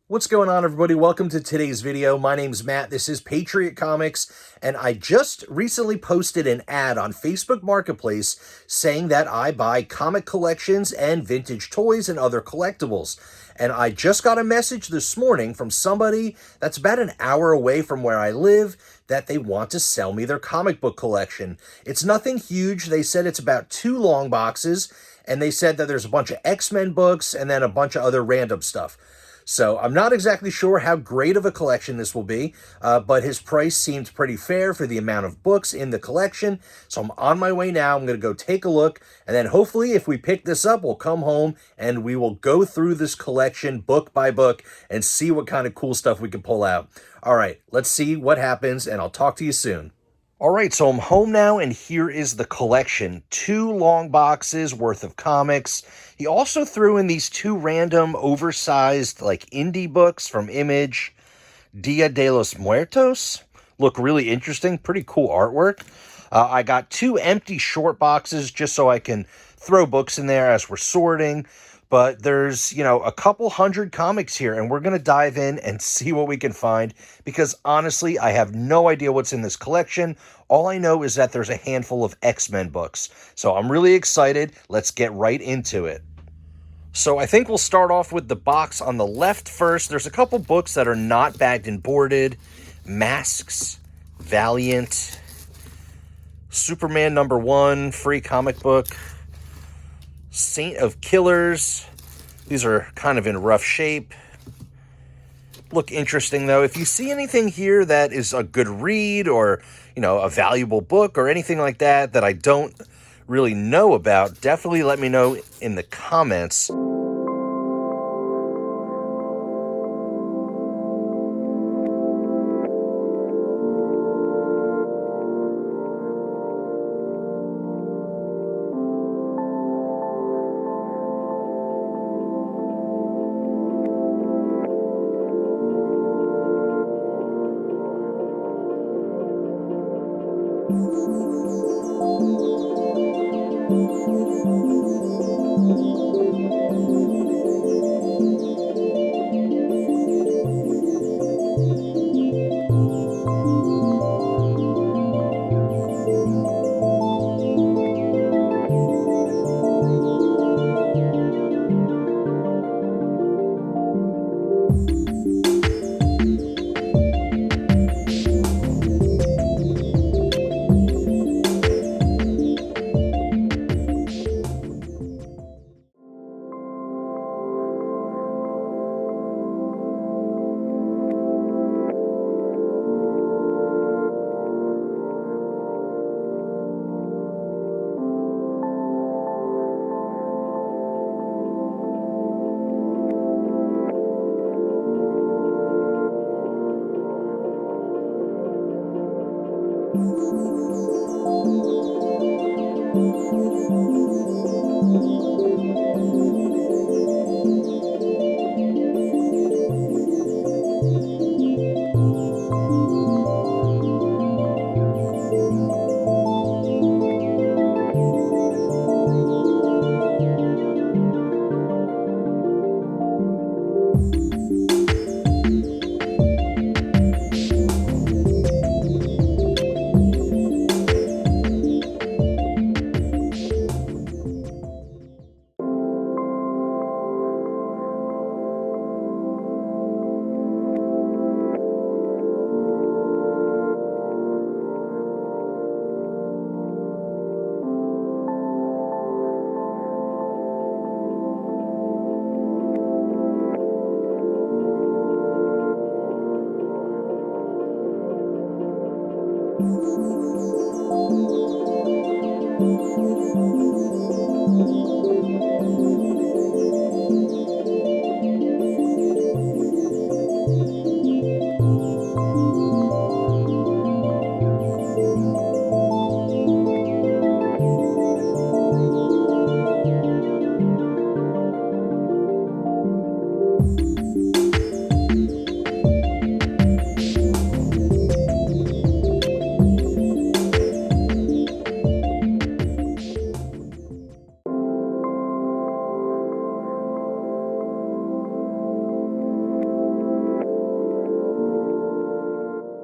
What's going on, everybody? Welcome to today's video. My name's Matt. This is Patriot Comics, and I just recently posted an ad on Facebook Marketplace saying that I buy comic collections and vintage toys and other collectibles. And I just got a message this morning from somebody that's about an hour away from where I live that they want to sell me their comic book collection. It's nothing huge. They said it's about 2 long boxes, and they said that there's a bunch of X-Men books and then a bunch of other random stuff. So I'm not exactly sure how great of a collection this will be, but his price seemed pretty fair for the amount of books in the collection. So I'm on my way now. I'm going to go take a look, and then hopefully if we pick this up, we'll come home and we will go through this collection book by book and see what kind of cool stuff we can pull out. All right, let's see what happens, and I'll talk to you soon. All right, so I'm home now, and here is the collection. 2 long boxes worth of comics. He also threw in these 2 random, oversized, like, indie books from Image. Dia de los Muertos. Look really interesting. Pretty cool artwork. I got 2 empty short boxes just so I can throw books in there as we're sorting. But there's, a couple hundred comics here, and we're going to dive in and see what we can find, because honestly, I have no idea what's in this collection. All I know is that there's a handful of X-Men books. So I'm really excited. Let's get right into it. So I think we'll start off with the box on the left first. There's a couple books that are not bagged and boarded. Masks, Valiant, Superman #1, free comic book. Saint of Killers. These are kind of in rough shape. Look interesting, though. If you see anything here that is a good read or, a valuable book or anything like that that I don't really know about, definitely let me know in the comments.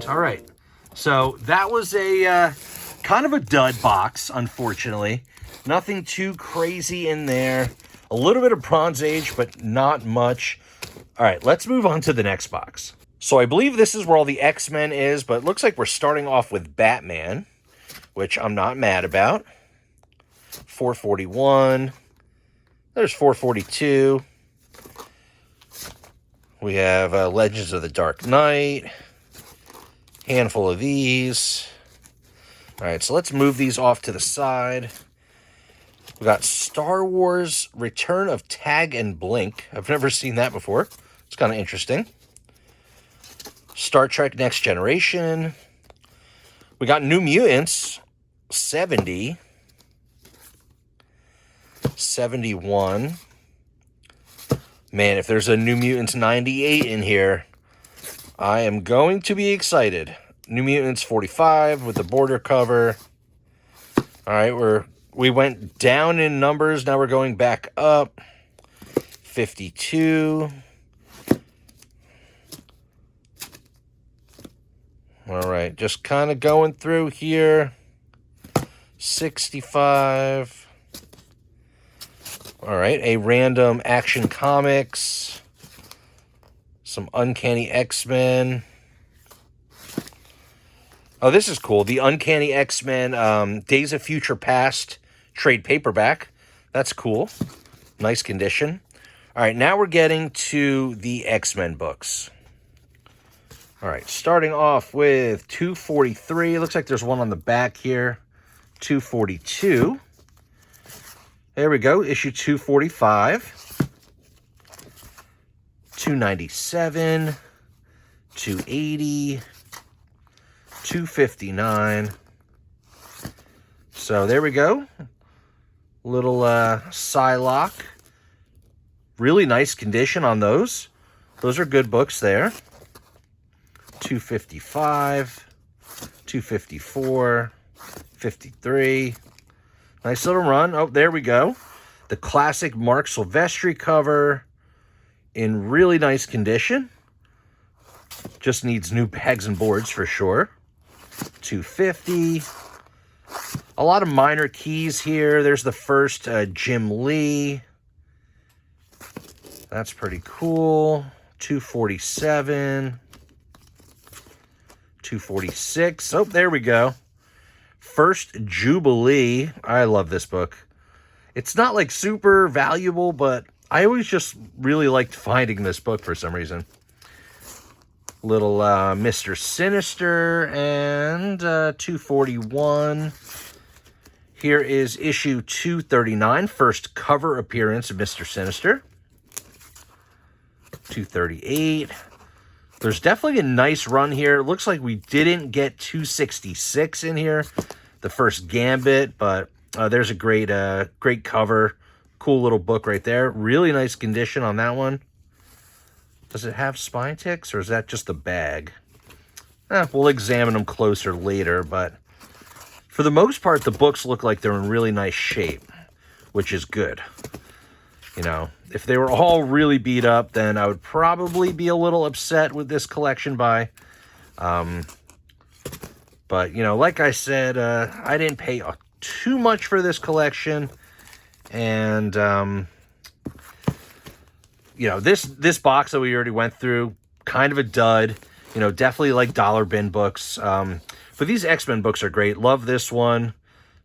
All right. So that was a kind of a dud box, unfortunately. Nothing too crazy in there. A little bit of Bronze Age, but not much. All right, let's move on to the next box. So I believe this is where all the X-Men is, but it looks like we're starting off with Batman, which I'm not mad about. 441. There's 442. We have Legends of the Dark Knight. Handful of these. All right, so let's move these off to the side. We got Star Wars Return of Tag and Blink. I've never seen that before. It's kind of interesting. Star Trek Next Generation. We got New Mutants 70. 71. Man, if there's a New Mutants 98 in here, I am going to be excited. New Mutants 45 with the border cover. All right, we went down in numbers. Now we're going back up. 52. All right, just kind of going through here. 65. All right, a random Action Comics. Some Uncanny X-Men. Oh, this is cool. The Uncanny X-Men Days of Future Past trade paperback. That's cool. Nice condition. All right, now we're getting to the X-Men books. All right, starting off with 243. Looks like there's one on the back here. 242. There we go, issue 245. 297. 280. 259. So there we go. Little Psylocke. Really nice condition on those. Those are good books there. 255. 254. 53. Nice little run. Oh, there we go. The classic Mark Silvestri cover in really nice condition. Just needs new bags and boards for sure. 250. A lot of minor keys here. There's the first Jim Lee. That's pretty cool. 247. 246. Oh, there we go. First Jubilee. I love this book. It's not like super valuable, but I always just really liked finding this book for some reason. Little Mr. Sinister and 241. Here is issue 239, first cover appearance of Mr. Sinister. 238. There's definitely a nice run here. It looks like we didn't get 266 in here, the first Gambit, but there's a great cover. Cool little book right there. Really nice condition on that one. Does it have spine ticks, or is that just the bag? We'll examine them closer later, but for the most part, the books look like they're in really nice shape, which is good. You know, if they were all really beat up, then I would probably be a little upset with this collection buy. But, you know, like I said, I didn't pay too much for this collection. And, you know, this box that we already went through, kind of a dud. You know, definitely like dollar bin books. But these X-Men books are great. Love this one.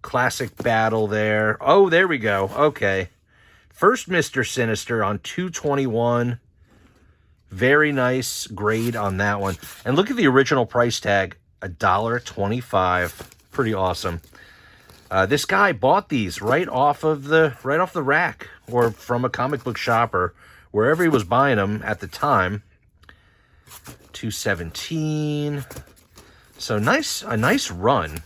Classic battle there. Oh, there we go. Okay. First Mr. Sinister on 221. Very nice grade on that one. And look at the original price tag. $1.25. Pretty awesome. This guy bought these right off the rack, or from a comic book shop, or wherever he was buying them at the time. 217. So a nice run.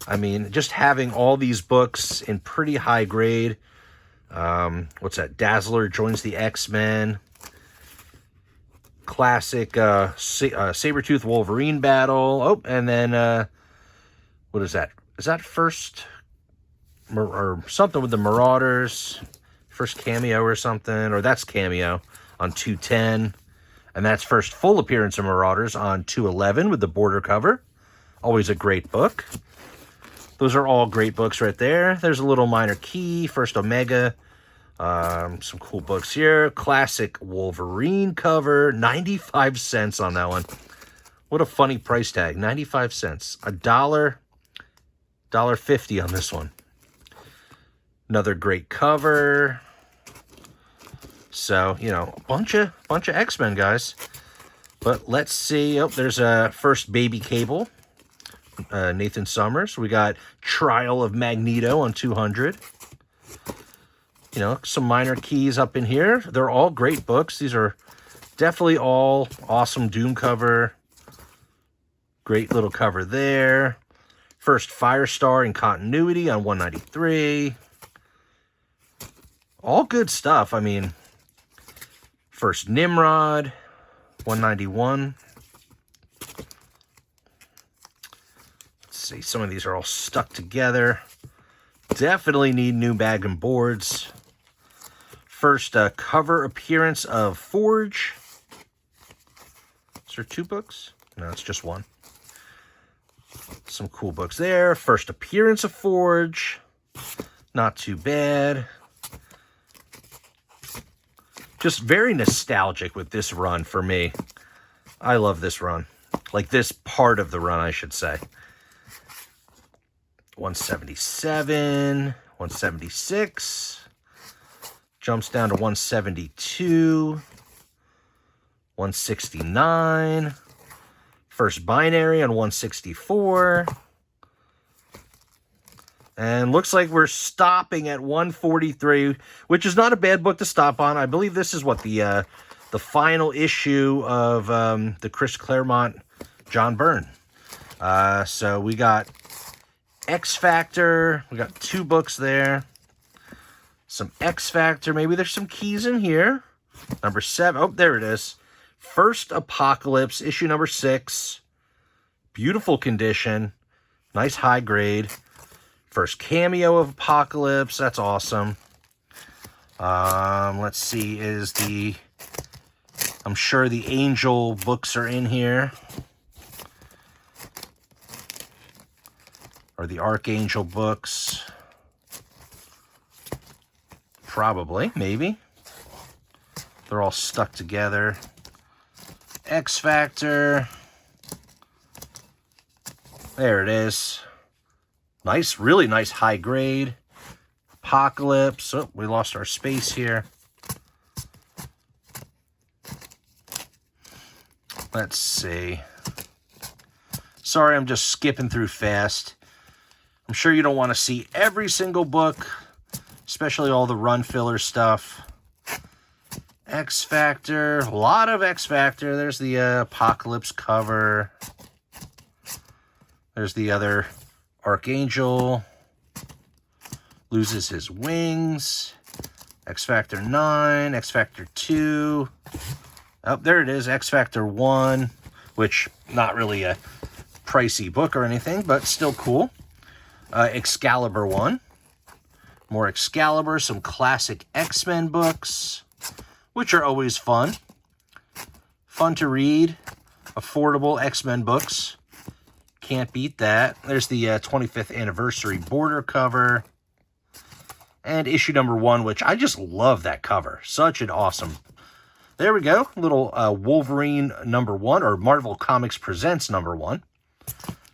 I mean, just having all these books in pretty high grade. What's that? Dazzler joins the X-Men. Classic Sabretooth Wolverine battle. Oh, and then what is that? Is that first or something with the Marauders? First cameo or something, or that's cameo on 210. And that's first full appearance of Marauders on 211 with the border cover. Always a great book. Those are all great books right there. There's a little minor key, first Omega. Some cool books here. Classic Wolverine cover, 95 cents on that one. What a funny price tag, 95 cents. $1.50 on this one. Another great cover. So, you know, a bunch of X-Men, guys. But let's see. Oh, there's a first Baby Cable. Nathan Summers. We got Trial of Magneto on 200. You know, some minor keys up in here. They're all great books. These are definitely all awesome Doom cover. Great little cover there. First Firestar in continuity on 193. All good stuff. I mean, first Nimrod, 191. Let's see, some of these are all stuck together. Definitely need new bag and boards. First cover appearance of Forge. Is there 2 books? No, it's just 1. Some cool books there. First appearance of Forge. Not too bad. Just very nostalgic with this run for me. I love this run. Like this part of the run, I should say. 177, 176. Jumps down to 172. 169. First binary on 164. And looks like we're stopping at 143, which is not a bad book to stop on. I believe this is what the final issue of the Chris Claremont John Byrne. So we got X Factor. We got 2 books there. Some X Factor. Maybe there's some keys in here. Number 7. Oh, there it is. First Apocalypse, issue number 6. Beautiful condition. Nice high grade. First cameo of Apocalypse. That's awesome. Let's see. I'm sure the Angel books are in here. Or the Archangel books. Probably. Maybe. They're all stuck together. X Factor. There it is. Nice, really nice high grade. Apocalypse. Oh, we lost our space here. Let's see. Sorry, I'm just skipping through fast. I'm sure you don't want to see every single book, especially all the run filler stuff. X Factor. A lot of X Factor. There's the Apocalypse cover. There's the other Archangel. Loses his wings. X Factor 9. X Factor 2. Oh, there it is. X Factor 1. Which, not really a pricey book or anything, but still cool. Excalibur 1. More Excalibur. Some classic X-Men books, which are always fun. Fun to read. Affordable X-Men books. Can't beat that. There's the 25th anniversary border cover. And issue number 1, which I just love that cover. Such an awesome. There we go. Little Wolverine number 1, or Marvel Comics Presents number 1.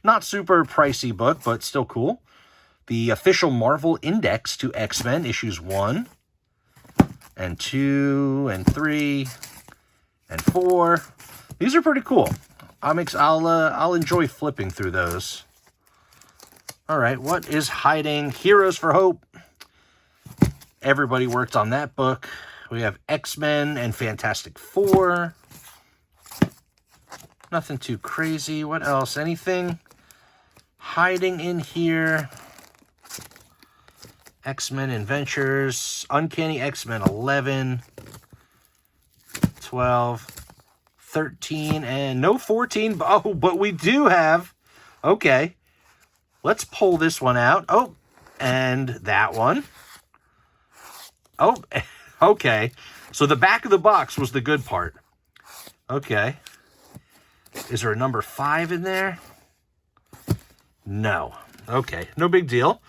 Not super pricey book, but still cool. The official Marvel Index to X-Men, issues 1, and 2, and 3, and 4. These are pretty cool. I'll enjoy flipping through those. All right, what is hiding? Heroes for Hope. Everybody worked on that book. We have X-Men and Fantastic Four. Nothing too crazy. What else? Anything hiding in here? X-Men Adventures. Uncanny X-Men 11. 12. 13. And no 14. Oh, but we do have... Okay. Let's pull this one out. Oh, and that one. Oh, okay. So the back of the box was the good part. Okay. Is there a number 5 in there? No. Okay, no big deal.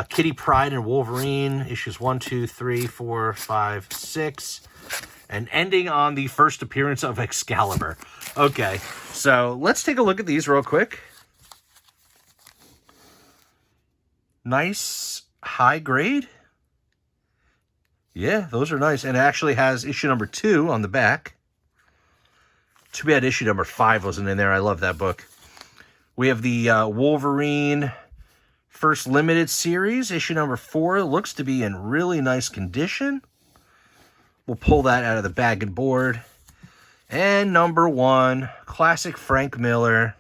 Kitty Pryde and Wolverine, issues 1, 2, 3, 4, 5, 6. And ending on the first appearance of Excalibur. Okay, so let's take a look at these real quick. Nice high grade. Yeah, those are nice. And it actually has issue number 2 on the back. Too bad issue number 5 wasn't in there. I love that book. We have the Wolverine First Limited Series, issue number 4. Looks to be in really nice condition. We'll pull that out of the bag and board. And number 1, classic Frank Miller.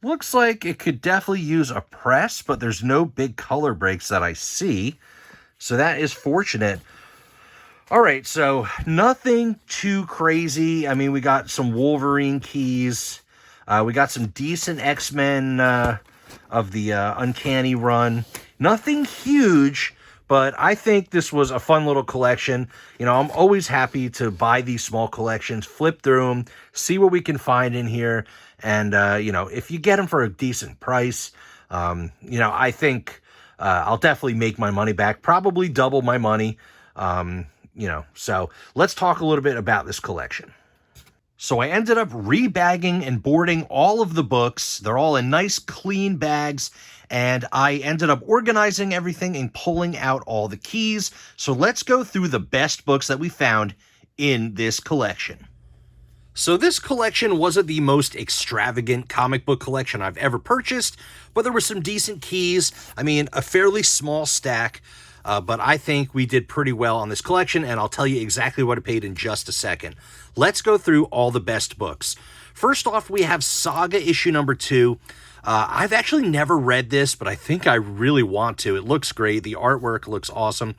Looks like it could definitely use a press, but there's no big color breaks that I see. So that is fortunate. All right, so nothing too crazy. I mean, we got some Wolverine keys. We got some decent X-Men of the Uncanny run. Nothing huge, but I think this was a fun little collection. You know, I'm always happy to buy these small collections, flip through them, see what we can find in here. And, you know, if you get them for a decent price, you know, I think I'll definitely make my money back, probably double my money. You know, so let's talk a little bit about this collection. So I ended up rebagging and boarding all of the books. They're all in nice, clean bags. And I ended up organizing everything and pulling out all the keys. So let's go through the best books that we found in this collection. So this collection wasn't the most extravagant comic book collection I've ever purchased, but there were some decent keys. I mean, a fairly small stack. But I think we did pretty well on this collection, and I'll tell you exactly what I paid in just a second. Let's go through all the best books. First off, we have Saga issue number 2. I've actually never read this, but I think I really want to. It looks great. The artwork looks awesome.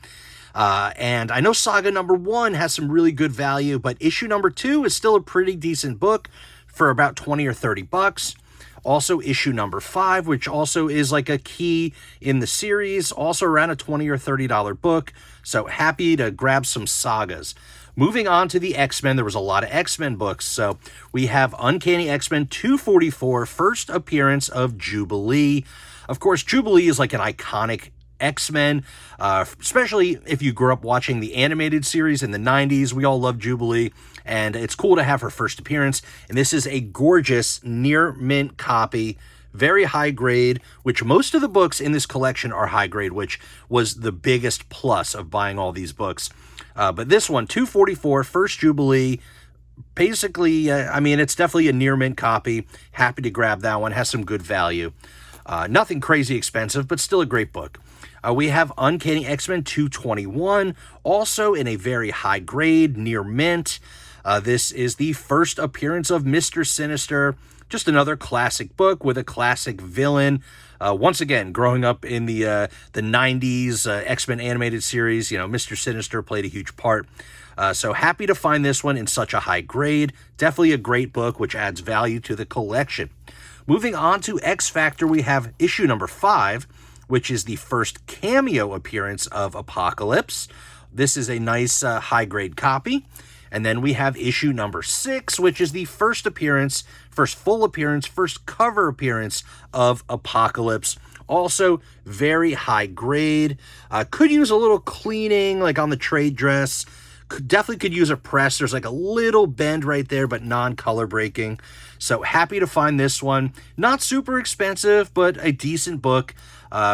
And I know Saga number 1 has some really good value, but issue number 2 is still a pretty decent book for about 20 or 30 bucks. Also, issue number 5, which also is like a key in the series, also around a $20 or $30 book. So happy to grab some sagas. Moving on to the X-Men, there was a lot of X-Men books. So we have Uncanny X-Men 244, first appearance of Jubilee. Of course, Jubilee is like an iconic X-Men, especially if you grew up watching the animated series in the 90s. We all love Jubilee, and it's cool to have her first appearance. And this is a gorgeous near mint copy, very high grade, which most of the books in this collection are high grade, which was the biggest plus of buying all these books. But this one, 244, first Jubilee, basically, I mean, it's definitely a near mint copy. Happy to grab that one, has some good value. Nothing crazy expensive, but still a great book. We have Uncanny X-Men 221, also in a very high grade, near mint. This is the first appearance of Mr. Sinister, just another classic book with a classic villain. Once again, growing up in the 90s X-Men animated series, you know, Mr. Sinister played a huge part. So happy to find this one in such a high grade. Definitely a great book, which adds value to the collection. Moving on to X Factor, we have issue number 5, which is the first cameo appearance of Apocalypse. This is a nice high-grade copy. And then we have issue number 6, which is the first appearance, first full appearance, first cover appearance of Apocalypse. Also, very high grade. Could use a little cleaning, like on the trade dress. Definitely could use a press. There's like a little bend right there, but non-color breaking. So happy to find this one. Not super expensive, but a decent book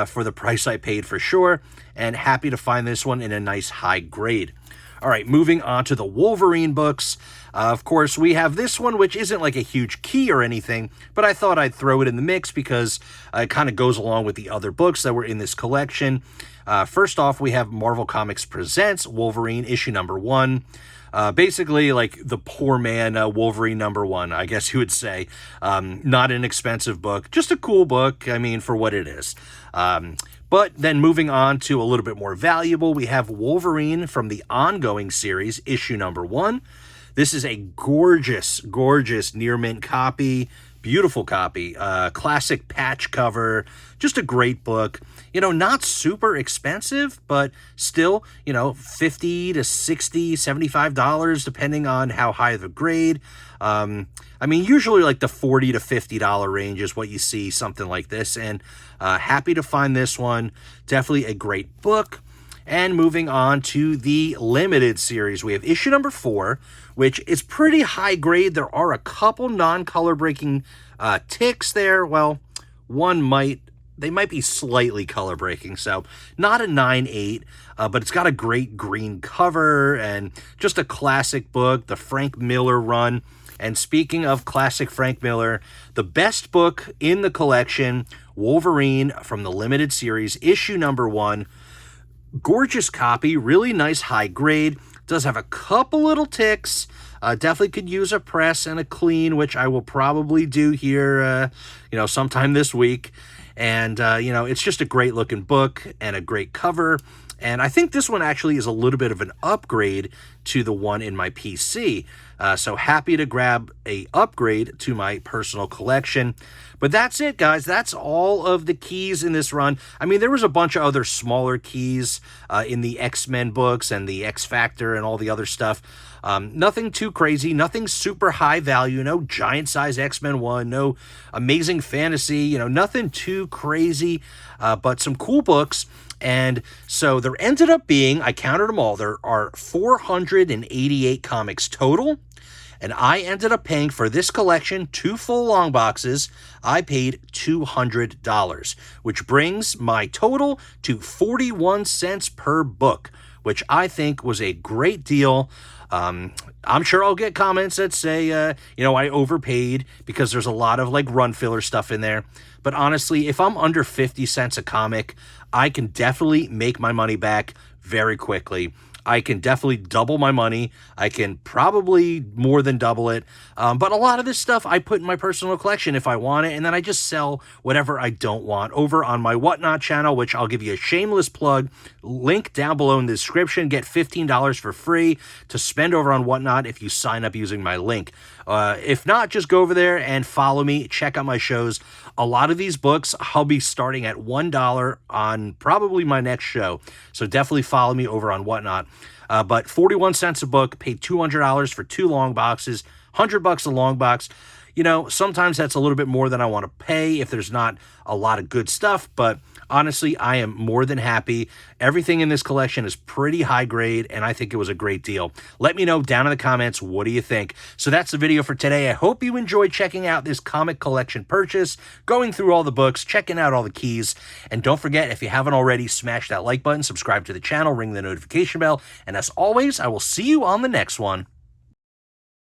for the price I paid for sure. And happy to find this one in a nice high grade. All right, moving on to the Wolverine books. Of course, we have this one, which isn't like a huge key or anything, but I thought I'd throw it in the mix because it kind of goes along with the other books that were in this collection. First off, we have Marvel Comics Presents Wolverine issue number 1. Basically, like the poor man Wolverine number 1, I guess you would say. Not an expensive book, just a cool book, I mean, for what it is. But then moving on to a little bit more valuable, we have Wolverine from the ongoing series, issue number 1. This is a gorgeous, gorgeous near mint copy. Beautiful copy, classic patch cover, just a great book. You know, not super expensive, but still, you know, $50 to $60, $75, depending on how high of a grade. I mean, usually like the $40 to $50 range is what you see something like this, and happy to find this one. Definitely a great book. And moving on to the limited series, we have issue number 4, which is pretty high grade. There are a couple non-color breaking ticks there. Well, they might be slightly color breaking, so not a 9/8, but it's got a great green cover and just a classic book, the Frank Miller run. And speaking of classic Frank Miller, the best book in the collection, Wolverine from the limited series, issue number 1. Gorgeous copy, really nice high grade. Does have a couple little ticks. Definitely could use a press and a clean, which I will probably do here, sometime this week. And, it's just a great looking book and a great cover. And I think this one actually is a little bit of an upgrade to the one in my PC. So happy to grab a upgrade to my personal collection. But that's it, guys. That's all of the keys in this run. I mean, there was a bunch of other smaller keys in the X-Men books and the X-Factor and all the other stuff. Nothing too crazy, nothing super high value, no giant size X-Men 1, no amazing fantasy, nothing too crazy, but some cool books. And so there ended up being, I counted them all, there are 488 comics total. And I ended up paying for this collection, 2 full long boxes. I paid $200, which brings my total to 41 cents per book, which I think was a great deal. I'm sure I'll get comments that say, I overpaid because there's a lot of like run filler stuff in there. But honestly, if I'm under 50 cents a comic, I can definitely make my money back very quickly. I can definitely double my money. I can probably more than double it. But a lot of this stuff I put in my personal collection if I want it, and then I just sell whatever I don't want over on my Whatnot channel, which I'll give you a shameless plug. Link down below in the description. Get $15 for free to spend over on Whatnot if you sign up using my link. If not, just go over there and follow me. Check out my shows. A lot of these books, I'll be starting at $1 on probably my next show. So definitely follow me over on Whatnot. But 41 cents a book, paid $200 for 2 long boxes, $100 a long box. Sometimes that's a little bit more than I want to pay if there's not a lot of good stuff, but honestly, I am more than happy. Everything in this collection is pretty high grade, and I think it was a great deal. Let me know down in the comments, what do you think? So that's the video for today. I hope you enjoyed checking out this comic collection purchase, going through all the books, checking out all the keys, and don't forget, if you haven't already, smash that like button, subscribe to the channel, ring the notification bell, and as always, I will see you on the next one.